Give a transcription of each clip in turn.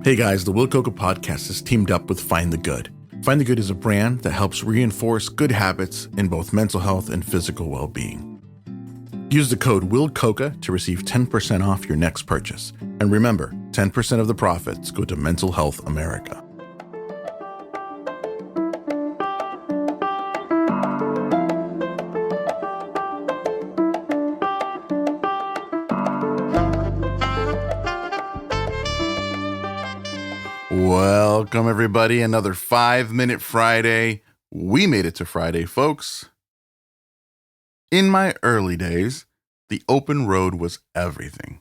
Hey guys, the Will Coca podcast is teamed up with Find the Good. Find the Good is a brand that helps reinforce good habits in both mental health and physical well-being. Use the code WillCoca to receive 10% off your next purchase. And remember, 10% of the profits go to Mental Health America. Welcome, everybody. Another 5-Minute Friday. We made it to Friday, folks. In my early days, the open road was everything.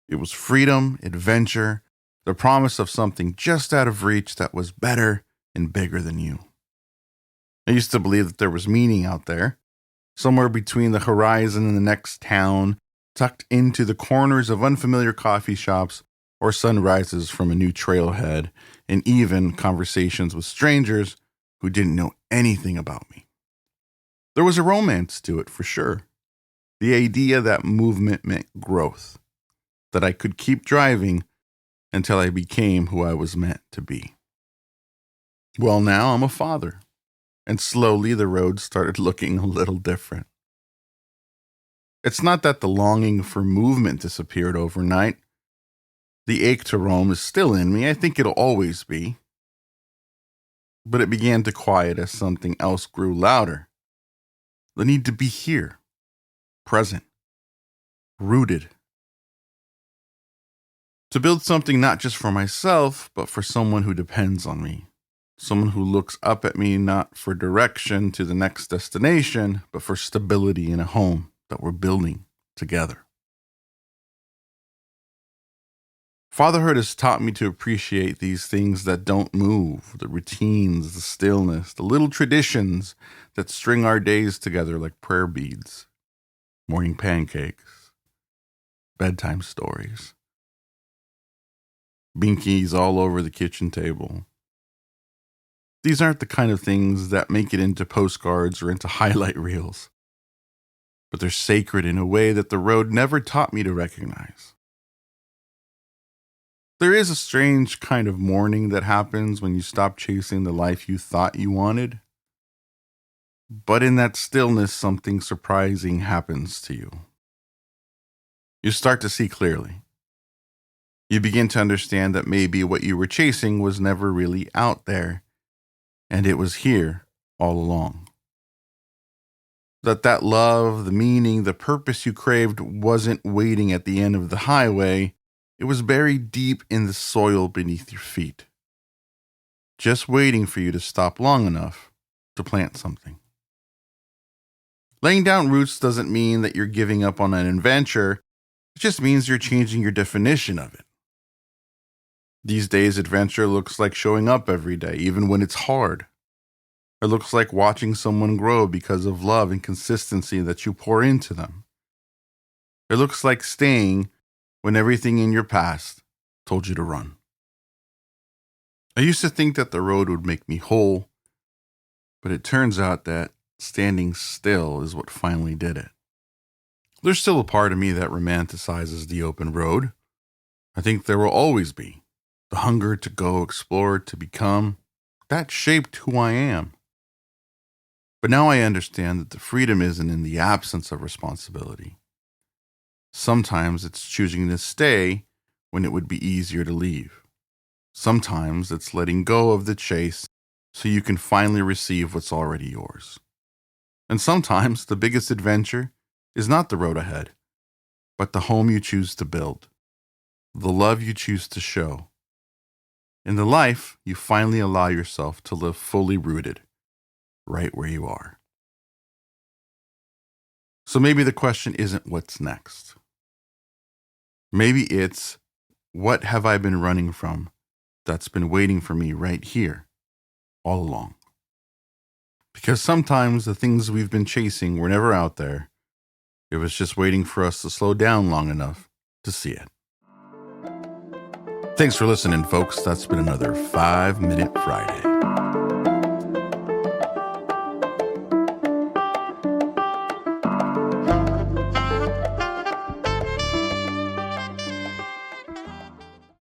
It was freedom, adventure, the promise of something just out of reach that was better and bigger than you. I used to believe that there was meaning out there, somewhere between the horizon and the next town, tucked into the corners of unfamiliar coffee shops, or sunrises from a new trailhead, and even conversations with strangers who didn't know anything about me. There was a romance to it, for sure. The idea that movement meant growth, that I could keep driving until I became who I was meant to be. Well, now I'm a father, and slowly the road started looking a little different. It's not that the longing for movement disappeared overnight. The ache to roam is still in me. I think it'll always be. But it began to quiet as something else grew louder. The need to be here, present, rooted. To build something not just for myself, but for someone who depends on me. Someone who looks up at me not for direction to the next destination, but for stability in a home that we're building together. Fatherhood has taught me to appreciate these things that don't move, the routines, the stillness, the little traditions that string our days together like prayer beads, morning pancakes, bedtime stories, binkies all over the kitchen table. These aren't the kind of things that make it into postcards or into highlight reels, but they're sacred in a way that the road never taught me to recognize. There is a strange kind of mourning that happens when you stop chasing the life you thought you wanted. But in that stillness, something surprising happens to you. You start to see clearly. You begin to understand that maybe what you were chasing was never really out there, and it was here all along. That love, the meaning, the purpose you craved wasn't waiting at the end of the highway. It was buried deep in the soil beneath your feet, just waiting for you to stop long enough to plant something. Laying down roots doesn't mean that you're giving up on an adventure. It just means you're changing your definition of it. These days, adventure looks like showing up every day, even when it's hard. It looks like watching someone grow because of love and consistency that you pour into them. It looks like staying when everything in your past told you to run. I used to think that the road would make me whole, but it turns out that standing still is what finally did it. There's still a part of me that romanticizes the open road. I think there will always be. The hunger to go explore, to become, that shaped who I am. But now I understand that the freedom isn't in the absence of responsibility. Sometimes it's choosing to stay when it would be easier to leave. Sometimes it's letting go of the chase so you can finally receive what's already yours. And sometimes the biggest adventure is not the road ahead, but the home you choose to build, the love you choose to show, and the life you finally allow yourself to live fully rooted, right where you are. So maybe the question isn't what's next. Maybe it's, what have I been running from that's been waiting for me right here all along? Because sometimes the things we've been chasing were never out there. It was just waiting for us to slow down long enough to see it. Thanks for listening, folks. That's been another 5-Minute Friday.